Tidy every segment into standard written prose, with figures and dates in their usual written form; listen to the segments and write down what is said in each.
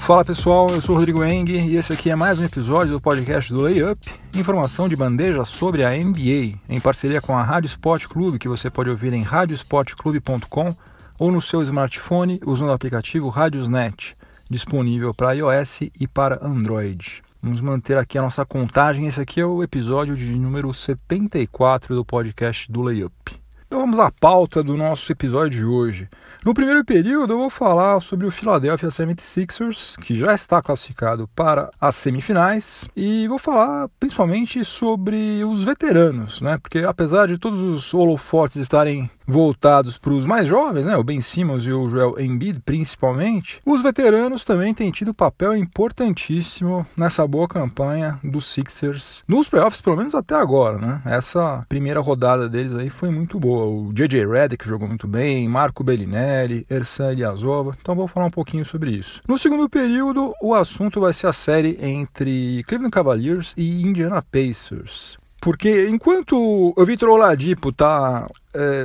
Fala pessoal, eu sou o Rodrigo Eng e esse aqui é mais um episódio do podcast do Layup, informação de bandeja sobre a NBA, em parceria com a Rádio Sport Clube, que você pode ouvir em radiosportclube.com ou no seu smartphone usando o aplicativo Radiosnet, disponível para iOS e para Android. Vamos manter aqui a nossa contagem, esse aqui é o episódio de número 74 do podcast do Layup. Então vamos à pauta do nosso episódio de hoje. No primeiro período eu vou falar sobre o Philadelphia 76ers, que já está classificado para as semifinais, e vou falar principalmente sobre os veteranos, né? Porque apesar de todos os holofotes estarem voltados para os mais jovens, né? O Ben Simmons e o Joel Embiid principalmente, os veteranos também têm tido papel importantíssimo nessa boa campanha dos Sixers, nos playoffs pelo menos até agora, né? Essa primeira rodada deles aí foi muito boa. O J.J. Redick jogou muito bem, Marco Bellinelli, Ersan Ilyasova, então vou falar um pouquinho sobre isso. No segundo período, o assunto vai ser a série entre Cleveland Cavaliers e Indiana Pacers. Porque enquanto o Victor Oladipo está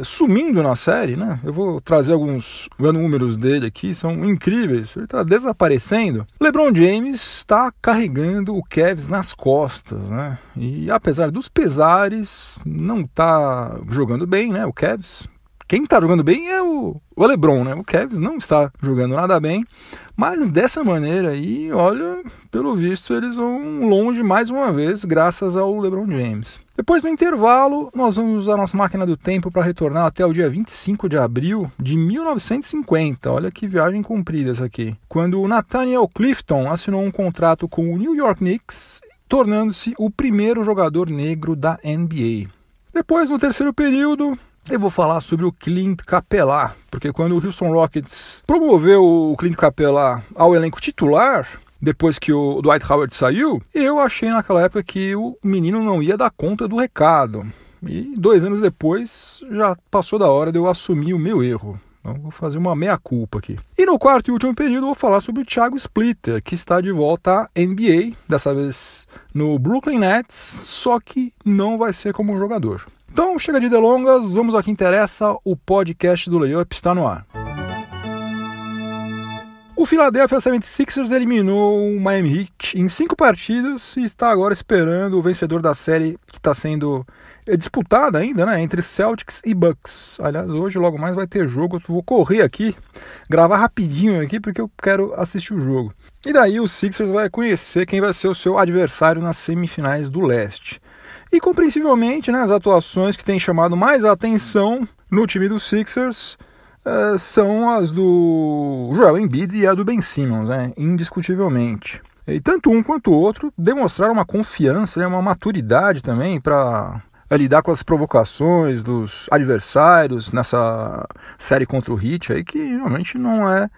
sumindo na série, né? Eu vou trazer alguns números dele aqui, são incríveis, ele está desaparecendo. LeBron James está carregando o Cavs nas costas, né? E apesar dos pesares, não está jogando bem, né? O Cavs. Quem está jogando bem é o LeBron, né? O Cavs não está jogando nada bem, mas dessa maneira aí, olha, pelo visto eles vão longe mais uma vez, graças ao LeBron James. Depois do intervalo, nós vamos usar nossa máquina do tempo para retornar até o dia 25 de abril de 1950. Olha que viagem comprida essa aqui. Quando o Nathaniel Clifton assinou um contrato com o New York Knicks, tornando-se o primeiro jogador negro da NBA. Depois, no terceiro período, eu vou falar sobre o Clint Capela, porque quando o Houston Rockets promoveu o Clint Capela ao elenco titular, depois que o Dwight Howard saiu, eu achei naquela época que o menino não ia dar conta do recado. E 2 anos depois, já passou da hora de eu assumir o meu erro. Então vou fazer uma meia-culpa aqui. E no quarto e último período eu vou falar sobre o Thiago Splitter, que está de volta à NBA, dessa vez no Brooklyn Nets, só que não vai ser como jogador. Então, chega de delongas, vamos ao que interessa, o podcast do Layup está no ar. O Philadelphia 76ers eliminou o Miami Heat em 5 partidas e está agora esperando o vencedor da série que está sendo disputada ainda, né, entre Celtics e Bucks. Aliás, hoje logo mais vai ter jogo, eu vou correr aqui, gravar rapidinho aqui porque eu quero assistir o jogo. E daí o Sixers vai conhecer quem vai ser o seu adversário nas semifinais do leste. E compreensivelmente, né, as atuações que têm chamado mais a atenção no time dos Sixers são as do Joel Embiid e a do Ben Simmons, né, indiscutivelmente. E tanto um quanto o outro demonstraram uma confiança, né, uma maturidade também para lidar com as provocações dos adversários nessa série contra o Heat, aí, que realmente não é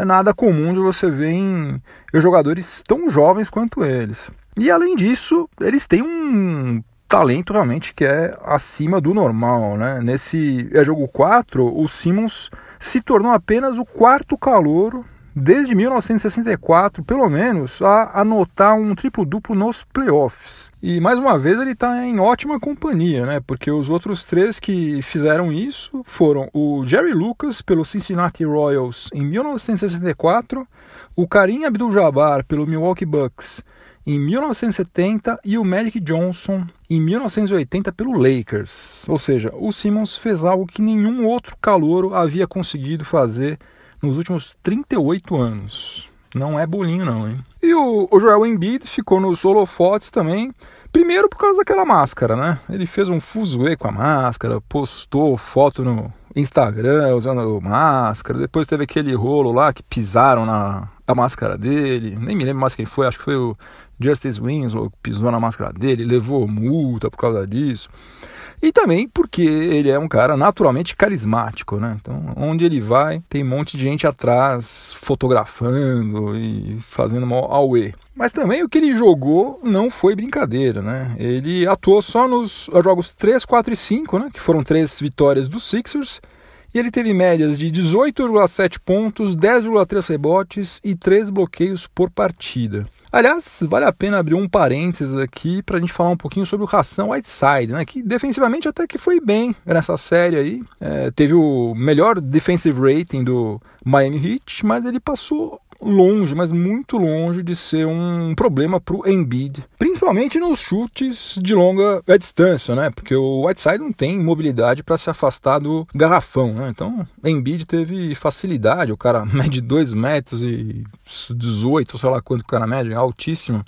nada comum de você ver em jogadores tão jovens quanto eles. E além disso, eles têm um talento realmente que é acima do normal, né? Nesse jogo 4, o Simmons se tornou apenas o 4º calouro desde 1964, pelo menos, a anotar um triplo-duplo nos playoffs. E mais uma vez ele está em ótima companhia, né? Porque os outros 3 que fizeram isso foram o Jerry Lucas pelo Cincinnati Royals em 1964, o Kareem Abdul-Jabbar pelo Milwaukee Bucks em 1970 e o Magic Johnson em 1980 pelo Lakers. Ou seja, o Simmons fez algo que nenhum outro calouro havia conseguido fazer nos últimos 38 anos. Não é bolinho não, hein? E o Joel Embiid ficou nos holofotes também, primeiro por causa daquela máscara, né? Ele fez um fuzuê com a máscara, postou foto no Instagram usando máscara, depois teve aquele rolo lá que pisaram na máscara dele, nem me lembro mais quem foi, acho que foi o Justice Winslow que pisou na máscara dele, levou multa por causa disso. E também porque ele é um cara naturalmente carismático, né? Então, onde ele vai, tem um monte de gente atrás fotografando e fazendo uma auê. Mas também o que ele jogou não foi brincadeira, né? Ele atuou só nos jogos 3, 4 e 5, né? Que foram 3 vitórias dos Sixers. E ele teve médias de 18,7 pontos, 10,3 rebotes e 3 bloqueios por partida. Aliás, vale a pena abrir um parênteses aqui para a gente falar um pouquinho sobre o Hassan Whiteside, né, que defensivamente até que foi bem nessa série aí. Teve o melhor defensive rating do Miami Heat, mas ele passou longe, mas muito longe de ser um problema para o Embiid, principalmente nos chutes de longa distância, né? Porque o Whiteside não tem mobilidade para se afastar do garrafão, né? Então, Embiid teve facilidade, o cara mede 2 metros e 18, sei lá quanto o cara mede, altíssimo.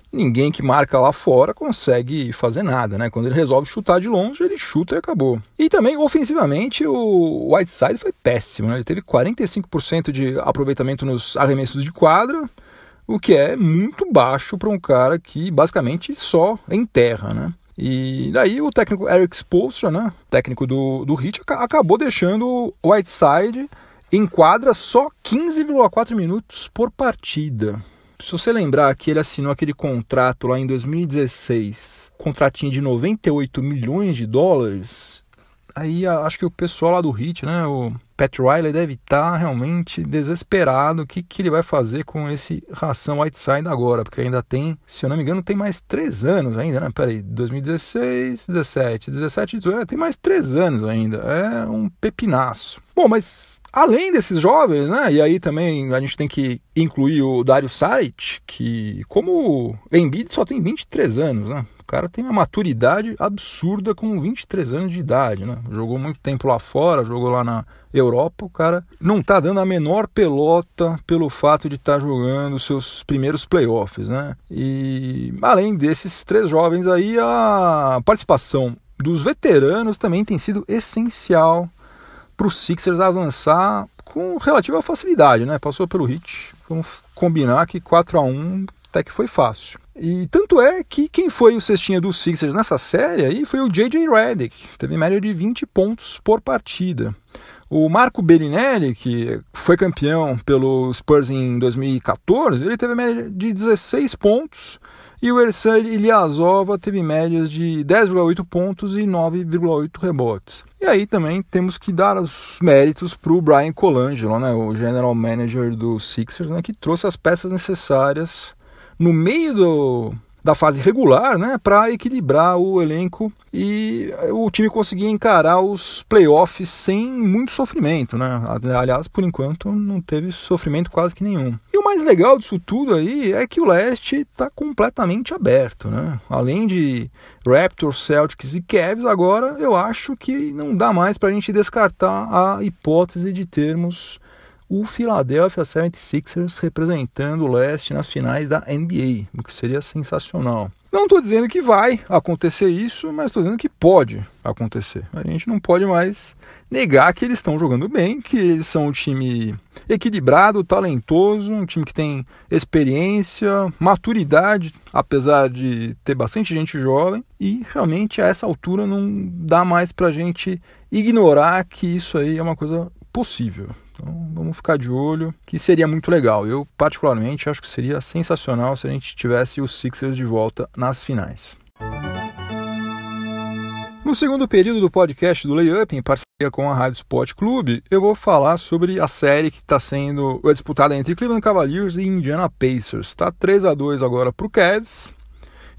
Ninguém que marca lá fora consegue fazer nada, né? Quando ele resolve chutar de longe, ele chuta e acabou. E também, ofensivamente, o Whiteside foi péssimo, né? Ele teve 45% de aproveitamento nos arremessos de quadra, o que é muito baixo para um cara que basicamente só enterra, né? E daí o técnico Erik Spoelstra, né? Técnico do Heat, acabou deixando o Whiteside em quadra só 15,4 minutos por partida. Se você lembrar que ele assinou aquele contrato lá em 2016, contratinho de 98 milhões de dólares, aí acho que o pessoal lá do Heat, né, o Pat Riley deve estar realmente desesperado. O que ele vai fazer com esse ração Whiteside agora? Porque ainda tem, se eu não me engano, tem mais 3 anos ainda, né? Peraí, 2016, 17, 18, tem mais 3 anos ainda. É um pepinaço. Bom, mas além desses jovens, né? E aí também a gente tem que incluir o Dario Saric, que como o Embiid só tem 23 anos, né? O cara tem uma maturidade absurda com 23 anos de idade, né? Jogou muito tempo lá fora, jogou lá na Europa, o cara não tá dando a menor pelota pelo fato de estar jogando seus primeiros playoffs, né? E além desses 3 jovens aí, a participação dos veteranos também tem sido essencial para os Sixers avançar com relativa facilidade, né? Passou pelo Heat, vamos combinar que 4-1 até que foi fácil. E tanto é que quem foi o cestinha dos Sixers nessa série aí foi o J.J. Redick, teve média de 20 pontos por partida. O Marco Bellinelli, que foi campeão pelo Spurs em 2014, ele teve média de 16 pontos, e o Ersan Ilyasova teve médias de 10,8 pontos e 9,8 rebotes. E aí também temos que dar os méritos para o Brian Colangelo, né, o general manager dos Sixers, né, que trouxe as peças necessárias no meio da fase regular, né, para equilibrar o elenco e o time conseguir encarar os playoffs sem muito sofrimento, né? Aliás, por enquanto não teve sofrimento quase que nenhum. E o mais legal disso tudo aí é que o leste está completamente aberto, né? Além de Raptors, Celtics e Cavs, agora eu acho que não dá mais para a gente descartar a hipótese de termos o Philadelphia 76ers representando o leste nas finais da NBA, o que seria sensacional. Não estou dizendo que vai acontecer isso, mas estou dizendo que pode acontecer. A gente não pode mais negar que eles estão jogando bem, que eles são um time equilibrado, talentoso, um time que tem experiência, maturidade, apesar de ter bastante gente jovem, e realmente a essa altura não dá mais para a gente ignorar que isso aí é uma coisa possível. Então vamos ficar de olho, que seria muito legal. Eu particularmente acho que seria sensacional se a gente tivesse os Sixers de volta nas finais. No segundo período do podcast do Layup, em parceria com a Rádio Sport Clube, eu vou falar sobre a série que está sendo disputada entre Cleveland Cavaliers e Indiana Pacers. Está 3-2 agora para o Cavs,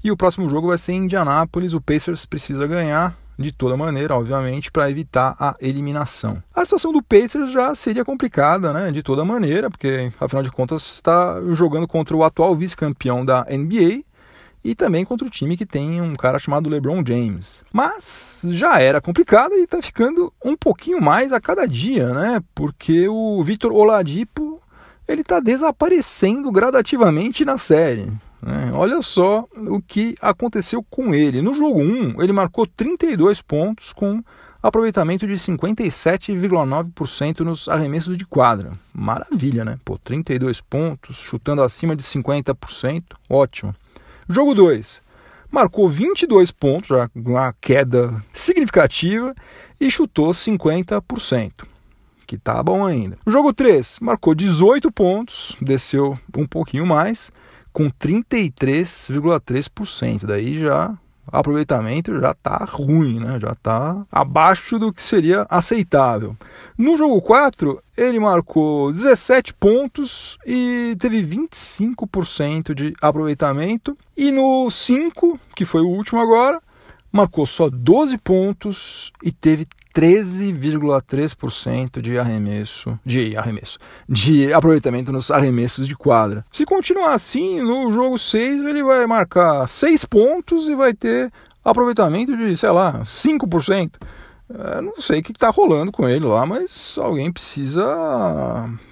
e o próximo jogo vai ser em Indianápolis. O Pacers precisa ganhar de toda maneira, obviamente, para evitar a eliminação. A situação do Pacers já seria complicada, né, de toda maneira, porque, afinal de contas, está jogando contra o atual vice-campeão da NBA e também contra o time que tem um cara chamado LeBron James. Mas já era complicado e está ficando um pouquinho mais a cada dia, né, porque o Victor Oladipo ele está desaparecendo gradativamente na série. Olha só o que aconteceu com ele. No jogo 1, ele marcou 32 pontos com aproveitamento de 57,9% nos arremessos de quadra. Maravilha, né? 32 pontos, chutando acima de 50%, ótimo. Jogo 2, marcou 22 pontos, já uma queda significativa, e chutou 50%. Que tá bom ainda. No jogo 3, marcou 18 pontos, desceu um pouquinho mais, com 33,3%. Daí já o aproveitamento já tá ruim, né? Já tá abaixo do que seria aceitável. No jogo 4, ele marcou 17 pontos e teve 25% de aproveitamento. E no 5, que foi o último agora, marcou só 12 pontos e teve 13,3% de aproveitamento nos arremessos de quadra. Se continuar assim, no jogo 6 ele vai marcar 6 pontos e vai ter aproveitamento de, 5%. Não sei o que está rolando com ele lá, mas alguém precisa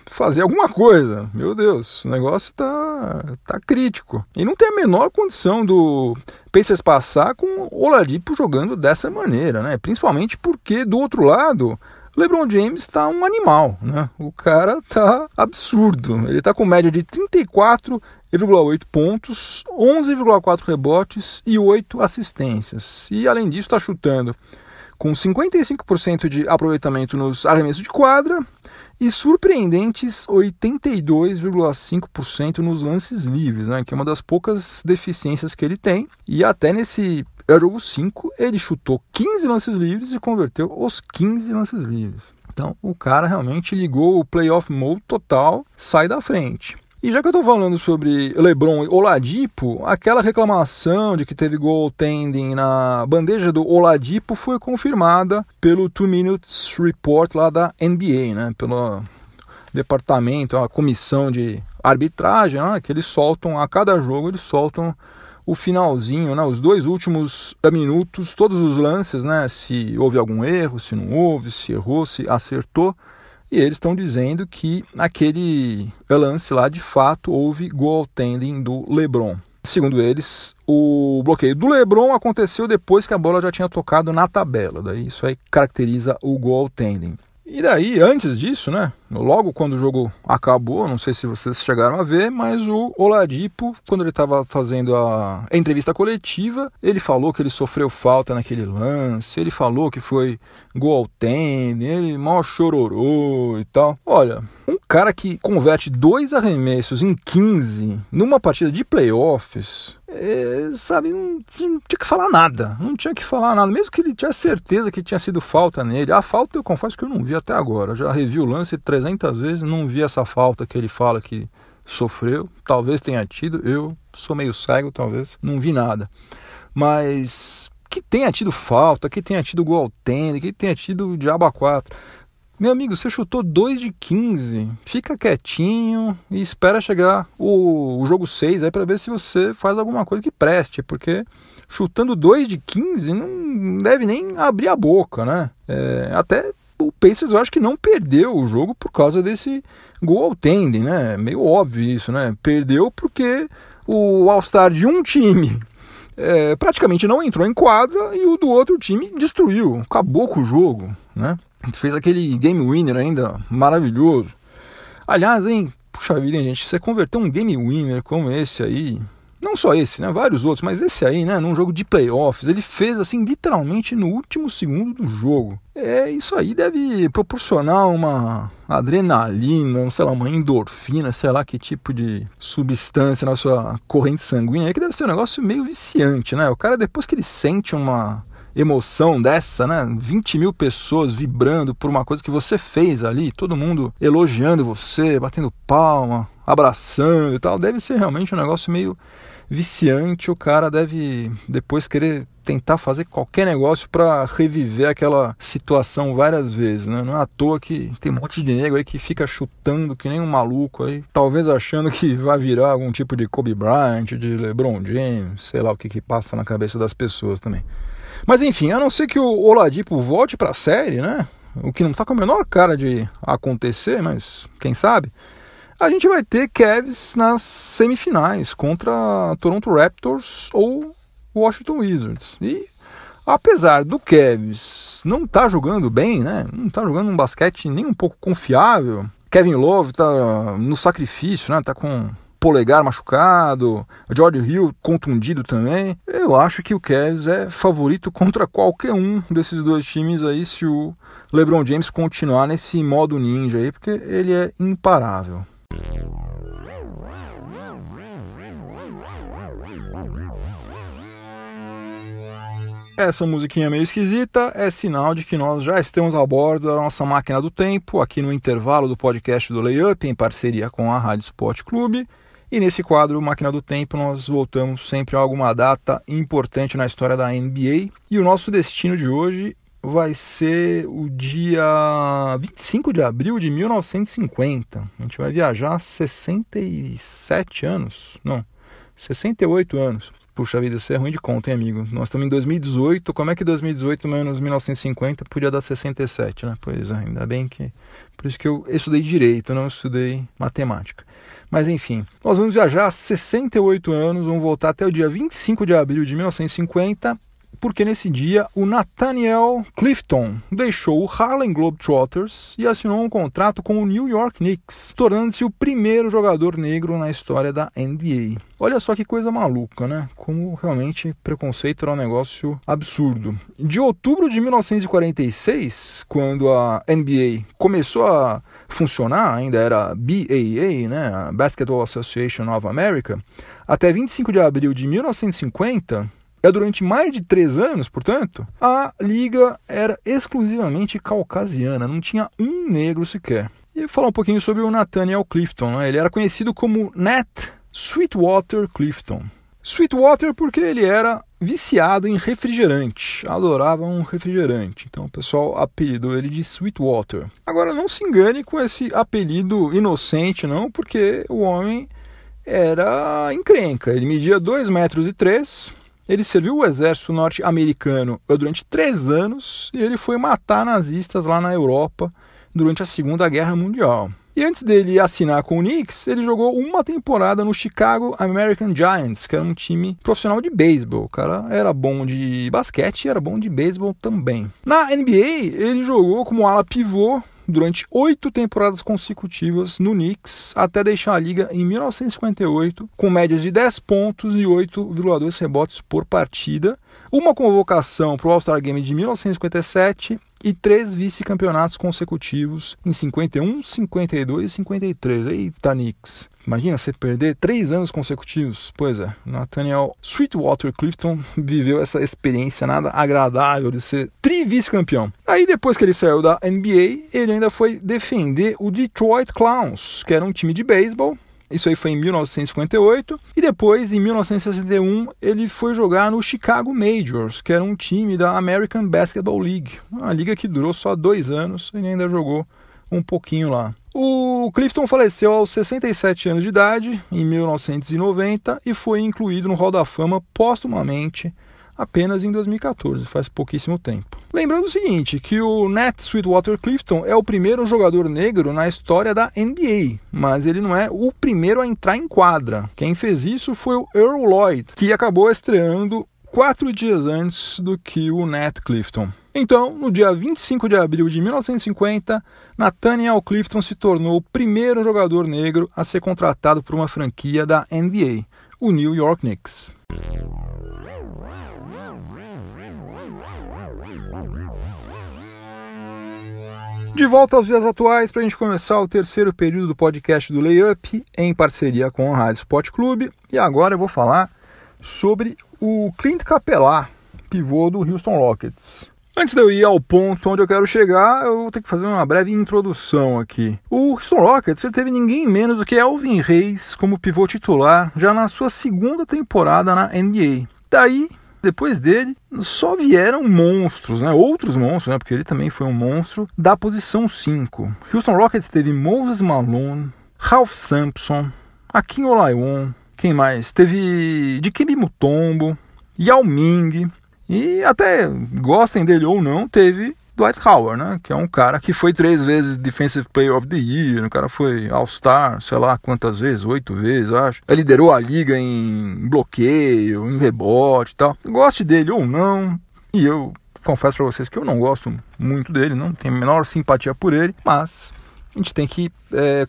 fazer alguma coisa. Meu Deus, o negócio tá crítico. E não tem a menor condição do Pacers passar com o Oladipo jogando dessa maneira, né? Principalmente porque, do outro lado, LeBron James está um animal, né? O cara tá absurdo. Ele tá com média de 34,8 pontos, 11,4 rebotes e 8 assistências. E, além disso, está chutando com 55% de aproveitamento nos arremessos de quadra e surpreendentes 82,5% nos lances livres, né, que é uma das poucas deficiências que ele tem. E até nesse jogo 5 ele chutou 15 lances livres e converteu os 15 lances livres. Então o cara realmente ligou o playoff mode total, sai da frente. E já que eu estou falando sobre LeBron e Oladipo, aquela reclamação de que teve goaltending na bandeja do Oladipo foi confirmada pelo 2 Minutes Report lá da NBA, né? Pelo departamento, a comissão de arbitragem, né? Que eles soltam, a cada jogo eles soltam o finalzinho, né? Os 2 últimos minutos, todos os lances, né? Se houve algum erro, se não houve, se errou, se acertou. E eles estão dizendo que naquele lance lá, de fato, houve goaltending do LeBron. Segundo eles, o bloqueio do LeBron aconteceu depois que a bola já tinha tocado na tabela. Daí isso aí caracteriza o goaltending. E daí, antes disso, né, logo quando o jogo acabou, não sei se vocês chegaram a ver, mas o Oladipo, quando ele estava fazendo a entrevista coletiva, ele falou que ele sofreu falta naquele lance, ele falou que foi goaltending, ele mal chororou e tal. Olha, um cara que converte 2 arremessos em 15 numa partida de playoffs, não tinha que falar nada, mesmo que ele tivesse certeza que tinha sido falta nele. A falta eu confesso que eu não vi até agora, eu já revi o lance 300 vezes, não vi essa falta que ele fala que sofreu, talvez tenha tido, eu sou meio cego, talvez, não vi nada, mas que tenha tido falta, que tenha tido goaltending, que tenha tido diabo a 4. Meu amigo, você chutou 2 de 15, fica quietinho e espera chegar o jogo 6 aí para ver se você faz alguma coisa que preste, porque chutando 2 de 15 não deve nem abrir a boca, né? Até o Pacers eu acho que não perdeu o jogo por causa desse goaltending, né? Meio óbvio isso, né? Perdeu porque o All-Star de um time praticamente não entrou em quadra e o do outro time destruiu, acabou com o jogo, né? Fez aquele game winner ainda maravilhoso. Aliás, puxa vida, gente, você converteu um game winner como esse aí, não só esse, né, vários outros, mas esse aí, né, num jogo de playoffs, ele fez assim literalmente no último segundo do jogo. Isso aí deve proporcionar uma adrenalina, uma endorfina, sei lá que tipo de substância na sua corrente sanguínea, que deve ser um negócio meio viciante, né? O cara, depois que ele sente uma emoção dessa, né? 20 mil pessoas vibrando por uma coisa que você fez ali, todo mundo elogiando você, batendo palma, abraçando e tal, deve ser realmente um negócio meio viciante. O cara deve depois querer tentar fazer qualquer negócio para reviver aquela situação várias vezes, né? Não é à toa que tem um monte de nego aí que fica chutando que nem um maluco aí, talvez achando que vai virar algum tipo de Kobe Bryant, de LeBron James, sei lá o que passa na cabeça das pessoas também. Mas enfim, a não ser que o Oladipo volte para a série, né? O que não está com a menor cara de acontecer, mas quem sabe, a gente vai ter Cavs nas semifinais contra Toronto Raptors ou Washington Wizards. E apesar do Cavs não estar jogando bem, né? Não está jogando um basquete nem um pouco confiável. Kevin Love está no sacrifício, né? Está com polegar machucado, George Hill contundido também. Eu acho que o Cavs é favorito contra qualquer um desses dois times aí, se o LeBron James continuar nesse modo ninja aí, porque ele é imparável. Essa musiquinha meio esquisita é sinal de que nós já estamos a bordo da nossa máquina do tempo, aqui no intervalo do podcast do Layup, em parceria com a Rádio Sport Clube. E nesse quadro, Máquina do Tempo, nós voltamos sempre a alguma data importante na história da NBA. E o nosso destino de hoje vai ser o dia 25 de abril de 1950. A gente vai viajar 67 anos. Não, 68 anos. Puxa vida, isso é ruim de conta, hein, amigo? Nós estamos em 2018, como é que 2018 menos 1950 podia dar 67, né? Pois é, ainda bem que... Por isso que eu estudei Direito, não estudei Matemática. Mas enfim, nós vamos viajar 68 anos, vamos voltar até o dia 25 de abril de 1950, porque nesse dia o Nathaniel Clifton deixou o Harlem Globetrotters e assinou um contrato com o New York Knicks, tornando-se o primeiro jogador negro na história da NBA. Olha só que coisa maluca, né? Como realmente preconceito era um negócio absurdo. De outubro de 1946, quando a NBA começou a funcionar, ainda era BAA, né? A Basketball Association of America, até 25 de abril de 1950... durante mais de 3 anos, portanto, a liga era exclusivamente caucasiana, não tinha um negro sequer. E vou falar um pouquinho sobre o Nathaniel Clifton, né? Ele era conhecido como Nat Sweetwater Clifton. Sweetwater porque ele era viciado em refrigerante, adorava um refrigerante. Então o pessoal apelidou ele de Sweetwater. Agora não se engane com esse apelido inocente, não, porque o homem era encrenca. Ele media 2,3 metros. Ele serviu o exército norte-americano durante 3 anos e ele foi matar nazistas lá na Europa durante a Segunda Guerra Mundial. E antes dele assinar com o Knicks, ele jogou uma temporada no Chicago American Giants, que era um time profissional de beisebol. O cara era bom de basquete e era bom de beisebol também. Na NBA, ele jogou como ala pivô durante 8 temporadas consecutivas no Knicks, até deixar a liga em 1958, com médias de 10 pontos e 8,2 rebotes por partida, uma convocação para o All-Star Game de 1957 e 3 vice-campeonatos consecutivos em 51, 52 e 53. Eita, Knicks! Imagina você perder 3 anos consecutivos. Pois é, Nathaniel Sweetwater Clifton viveu essa experiência nada agradável de ser tri-vice-campeão. Aí depois que ele saiu da NBA, ele ainda foi defender o Detroit Clowns, que era um time de beisebol. Isso aí foi em 1958. E depois, em 1961, ele foi jogar no Chicago Majors, que era um time da American Basketball League. Uma liga que durou só 2 anos, ele ainda jogou um pouquinho lá. O Clifton faleceu aos 67 anos de idade, em 1990, e foi incluído no Hall da Fama póstumamente apenas em 2014, faz pouquíssimo tempo. Lembrando o seguinte, que o Nat Sweetwater Clifton é o primeiro jogador negro na história da NBA, mas ele não é o primeiro a entrar em quadra. Quem fez isso foi o Earl Lloyd, que acabou estreando 4 dias antes do que o Nat Clifton. Então, no dia 25 de abril de 1950, Nathaniel Clifton se tornou o primeiro jogador negro a ser contratado por uma franquia da NBA, o New York Knicks. De volta aos dias atuais para a gente começar o terceiro período do podcast do Layup em parceria com a Rádio Sport Clube. E agora eu vou falar sobre o Clint Capela, pivô do Houston Rockets. Antes de eu ir ao ponto onde eu quero chegar, eu vou ter que fazer uma breve introdução aqui. O Houston Rockets teve ninguém menos do que Elvin Hayes como pivô titular já na sua 2ª temporada na NBA. Daí, depois dele, só vieram monstros, né? Outros monstros, né? Porque ele também foi um monstro da posição 5. Houston Rockets teve Moses Malone, Ralph Sampson, Akin Olajuwon, quem mais? Teve Dikembe Mutombo, Yao Ming, e até, gostem dele ou não, teve Dwight Howard, né? Que é um cara que foi 3 vezes Defensive Player of the Year, o cara foi All-Star, sei lá quantas vezes, 8 vezes, acho. Ele liderou a liga em bloqueio, em rebote e tal. Goste dele ou não, e eu confesso pra vocês que eu não gosto muito dele, não tenho a menor simpatia por ele, mas a gente tem que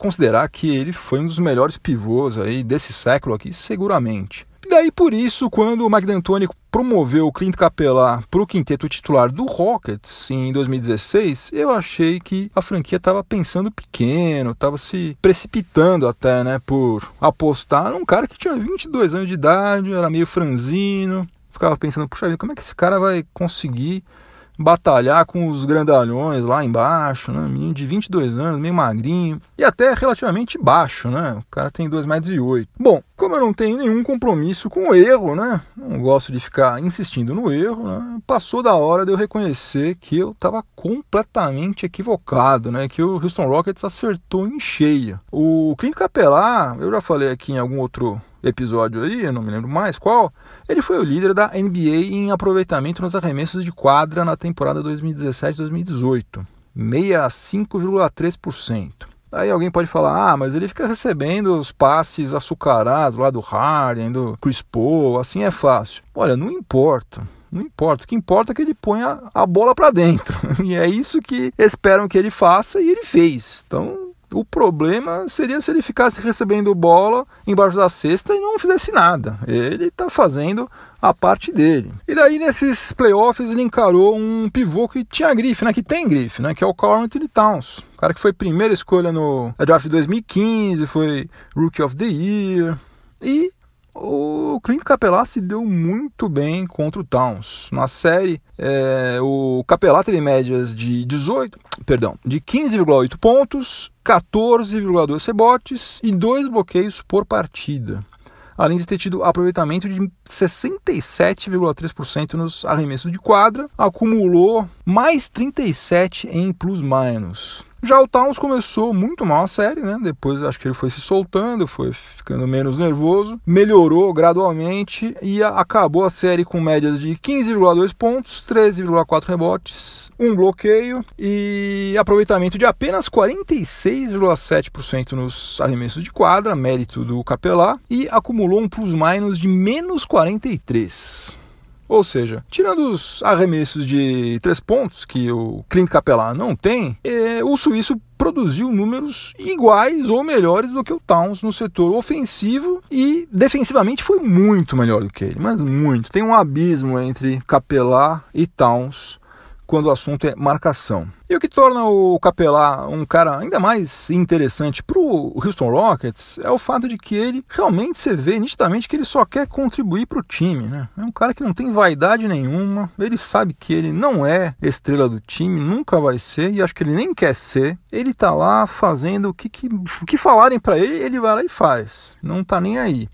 considerar que ele foi um dos melhores pivôs aí desse século aqui, seguramente. E daí por isso, quando o Mike D'Antoni promoveu o Clint Capela para o quinteto titular do Rockets em 2016, eu achei que a franquia estava pensando pequeno, estava se precipitando até, né, por apostar num cara que tinha 22 anos de idade, era meio franzino, ficava pensando, puxa vida, como é que esse cara vai conseguir batalhar com os grandalhões lá embaixo, né? Menino de 22 anos, meio magrinho e até relativamente baixo, né? O cara tem 2,08 metros. Bom, como eu não tenho nenhum compromisso com o erro, né? Não gosto de ficar insistindo no erro, né? Passou da hora de eu reconhecer que eu estava completamente equivocado, né? Que o Houston Rockets acertou em cheia. O Clint Capela, eu já falei aqui em algum outro episódio aí, eu não me lembro mais qual, ele foi o líder da NBA em aproveitamento nos arremessos de quadra na temporada 2017-2018, 65,3%. Aí alguém pode falar, mas ele fica recebendo os passes açucarados lá do Harden, do Chris Paul, assim é fácil. Olha, não importa. Não importa, o que importa é que ele ponha a bola para dentro, e é isso que esperam que ele faça e ele fez. Então, o problema seria se ele ficasse recebendo bola embaixo da cesta e não fizesse nada. Ele está fazendo a parte dele. E daí nesses playoffs ele encarou um pivô que tinha grife, né? Que tem grife, né? Que é o Karl Anthony Towns. O cara que foi primeira escolha no draft de 2015, foi Rookie of the Year. E o Clint Capela se deu muito bem contra o Towns. Na série, o Capela teve médias de 15,8 pontos, 14,2 rebotes e 2 bloqueios por partida. Além de ter tido aproveitamento de 67,3% nos arremessos de quadra, acumulou mais 37 em plus-minus. Já o Towns começou muito mal a série, né? Depois acho que ele foi se soltando, foi ficando menos nervoso, melhorou gradualmente e acabou a série com médias de 15,2 pontos, 13,4 rebotes, 1 bloqueio e aproveitamento de apenas 46,7% nos arremessos de quadra, mérito do Capela, e acumulou um plus-minus de menos 43. Ou seja, tirando os arremessos de 3 pontos, que o Clint Capela não tem, o suíço produziu números iguais ou melhores do que o Towns no setor ofensivo e defensivamente foi muito melhor do que ele, mas muito. Tem um abismo entre Capela e Towns quando o assunto é marcação. E o que torna o Capela um cara ainda mais interessante para o Houston Rockets é o fato de que ele realmente, você vê nitidamente que ele só quer contribuir para o time, né? É um cara que não tem vaidade nenhuma, ele sabe que ele não é estrela do time, nunca vai ser, e acho que ele nem quer ser. Ele tá lá fazendo o que falarem para ele, ele vai lá e faz, não tá nem aí.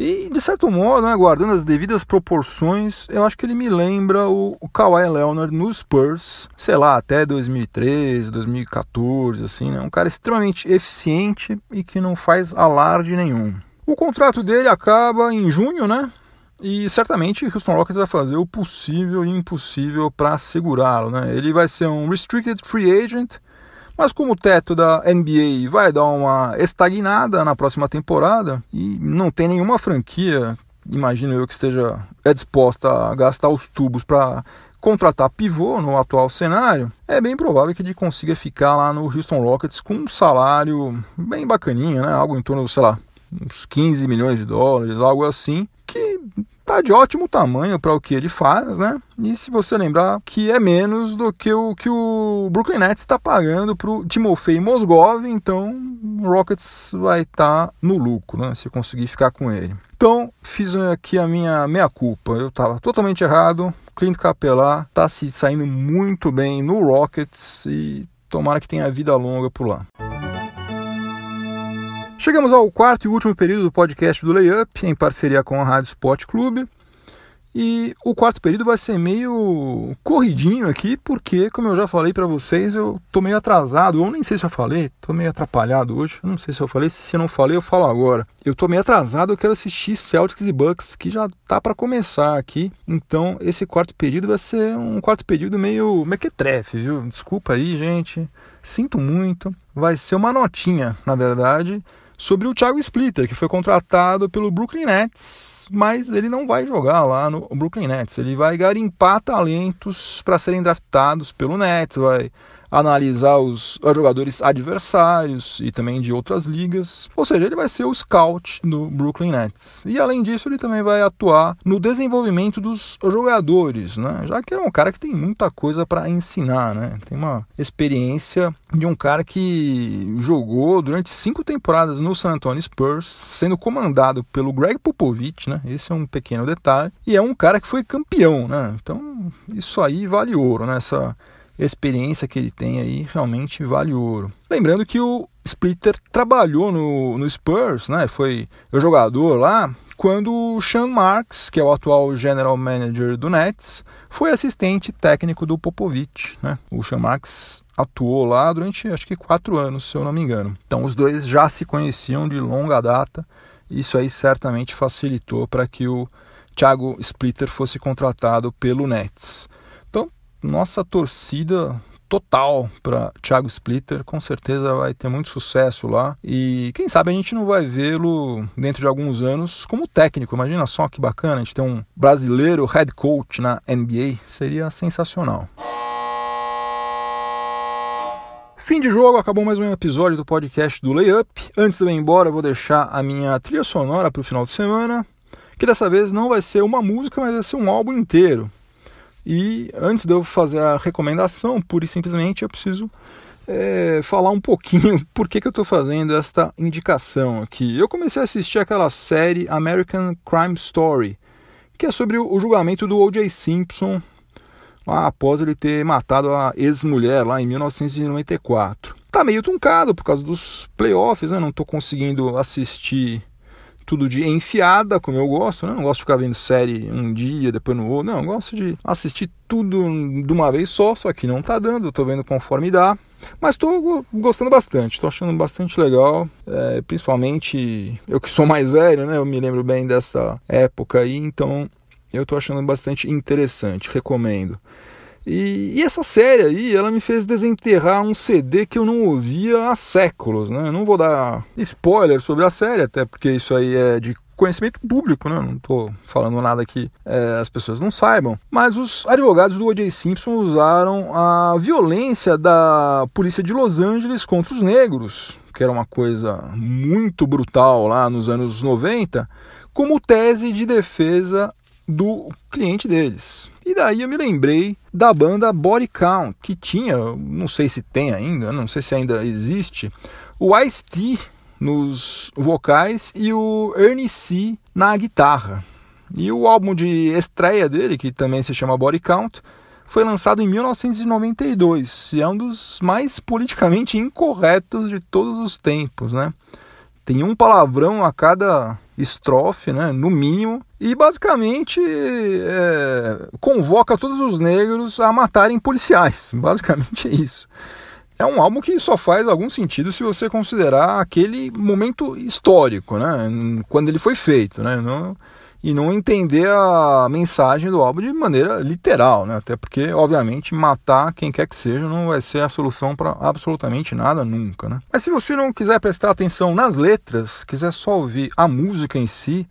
E, de certo modo, né, guardando as devidas proporções, eu acho que ele me lembra o Kawhi Leonard nos Spurs, sei lá, até 2013, 2014, assim, né? Um cara extremamente eficiente e que não faz alarde nenhum. O contrato dele acaba em junho, né? E certamente o Houston Rockets vai fazer o possível e impossível para segurá-lo, né? Ele vai ser um restricted free agent, mas como o teto da NBA vai dar uma estagnada na próxima temporada e não tem nenhuma franquia, imagino eu, que esteja disposta a gastar os tubos para contratar pivô no atual cenário, é bem provável que ele consiga ficar lá no Houston Rockets com um salário bem bacaninho, né? Algo em torno, sei lá, uns 15 milhões de dólares, algo assim, que tá de ótimo tamanho para o que ele faz, né? E se você lembrar que é menos do que o Brooklyn Nets está pagando para o Timofey Mozgov, então o Rockets vai estar no lucro, né? Se conseguir ficar com ele. Então, fiz aqui a minha meia-culpa. Eu estava totalmente errado. Clint Capela está se saindo muito bem no Rockets e tomara que tenha vida longa por lá. Chegamos ao quarto e último período do podcast do Layup, em parceria com a Rádio Sport Clube. E o quarto período vai ser meio corridinho aqui, porque, como eu já falei para vocês, eu tô meio atrasado. Eu nem sei se eu falei, tô meio atrapalhado hoje. Eu não sei se eu falei, se eu não falei, eu falo agora. Eu tô meio atrasado, eu quero assistir Celtics e Bucks, que já tá para começar aqui. Então, esse quarto período vai ser um quarto período meio mequetrefe, viu? Desculpa aí, gente. Sinto muito. Vai ser uma notinha, na verdade, sobre o Thiago Splitter, que foi contratado pelo Brooklyn Nets, mas ele não vai jogar lá no Brooklyn Nets. Ele vai garimpar talentos para serem draftados pelo Nets, vai analisar os jogadores adversários e também de outras ligas. Ou seja, ele vai ser o scout do Brooklyn Nets. E além disso, ele também vai atuar no desenvolvimento dos jogadores, né? Já que ele é um cara que tem muita coisa para ensinar, né? Tem uma experiência de um cara que jogou durante 5 temporadas no San Antonio Spurs, sendo comandado pelo Greg Popovich, né? Esse é um pequeno detalhe. E é um cara que foi campeão, né? Então Então isso aí vale ouro, né? Essa experiência que ele tem aí realmente vale ouro. Lembrando que o Splitter trabalhou no Spurs, né? Foi o jogador lá quando o Sean Marks, que é o atual General Manager do Nets, foi assistente técnico do Popovich, né? O Sean Marks atuou lá durante acho que 4 anos, se eu não me engano. Então os dois já se conheciam de longa data. Isso aí certamente facilitou para que o Thiago Splitter fosse contratado pelo Nets. Então, nossa torcida total para Thiago Splitter, com certeza vai ter muito sucesso lá e quem sabe a gente não vai vê-lo dentro de alguns anos como técnico. Imagina só que bacana, a gente ter um brasileiro head coach na NBA, seria sensacional. Fim de jogo, acabou mais um episódio do podcast do Layup. Antes de eu ir embora, eu vou deixar a minha trilha sonora para o final de semana, que dessa vez não vai ser uma música, mas vai ser um álbum inteiro. E antes de eu fazer a recomendação, pura e simplesmente eu preciso falar um pouquinho por que eu estou fazendo esta indicação aqui. Eu comecei a assistir aquela série American Crime Story, que é sobre o julgamento do O.J. Simpson, lá após ele ter matado a ex-mulher lá em 1994. Tá meio truncado por causa dos playoffs, né? Não estou conseguindo assistir tudo de enfiada, como eu gosto, né? Não gosto de ficar vendo série um dia, depois no outro. Não, eu gosto de assistir tudo de uma vez só que não tá dando, tô vendo conforme dá. Mas tô gostando bastante, tô achando bastante legal, principalmente eu que sou mais velho, né? Eu me lembro bem dessa época aí, então eu tô achando bastante interessante, recomendo. E essa série aí, ela me fez desenterrar um CD que eu não ouvia há séculos, né? Eu não vou dar spoiler sobre a série, até porque isso aí é de conhecimento público, né? Eu não estou falando nada que as pessoas não saibam. Mas os advogados do O.J. Simpson usaram a violência da polícia de Los Angeles contra os negros, que era uma coisa muito brutal lá nos anos 90, como tese de defesa do cliente deles. E daí eu me lembrei da banda Body Count, que tinha, não sei se tem ainda, não sei se ainda existe, o Ice-T nos vocais e o Ernie C na guitarra. E o álbum de estreia dele, que também se chama Body Count, foi lançado em 1992 e é um dos mais politicamente incorretos de todos os tempos, né? Tem um palavrão a cada estrofe, né, no mínimo, e basicamente convoca todos os negros a matarem policiais. Basicamente é isso. É um álbum que só faz algum sentido se você considerar aquele momento histórico, né, quando ele foi feito, né, e não entender a mensagem do álbum de maneira literal, né, até porque, obviamente, matar quem quer que seja não vai ser a solução para absolutamente nada nunca, né. Mas se você não quiser prestar atenção nas letras, quiser só ouvir a música em si,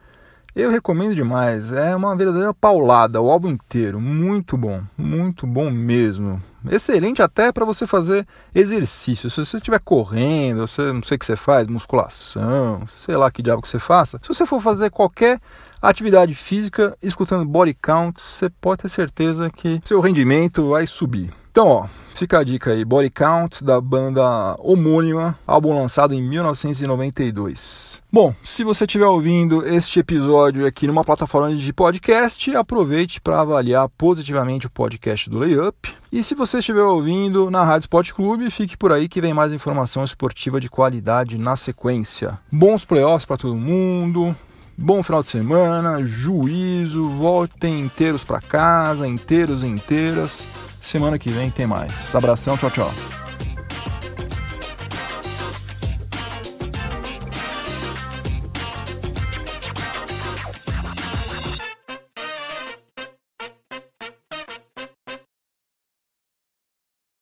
eu recomendo demais, é uma verdadeira paulada, o álbum inteiro, muito bom mesmo. Excelente até para você fazer exercício, se você estiver correndo, não sei o que você faz, musculação, sei lá que diabo que você faça. Se você for fazer qualquer atividade física, escutando Body Count, você pode ter certeza que seu rendimento vai subir. Então, ó, fica a dica aí, Body Count, da banda homônima, álbum lançado em 1992. Bom, se você estiver ouvindo este episódio aqui numa plataforma de podcast, aproveite para avaliar positivamente o podcast do Layup. E se você estiver ouvindo na Rádio Sport Clube, fique por aí que vem mais informação esportiva de qualidade na sequência. Bons playoffs para todo mundo. Bom final de semana, juízo, voltem inteiros para casa, inteiras. Semana que vem tem mais. Abração, tchau.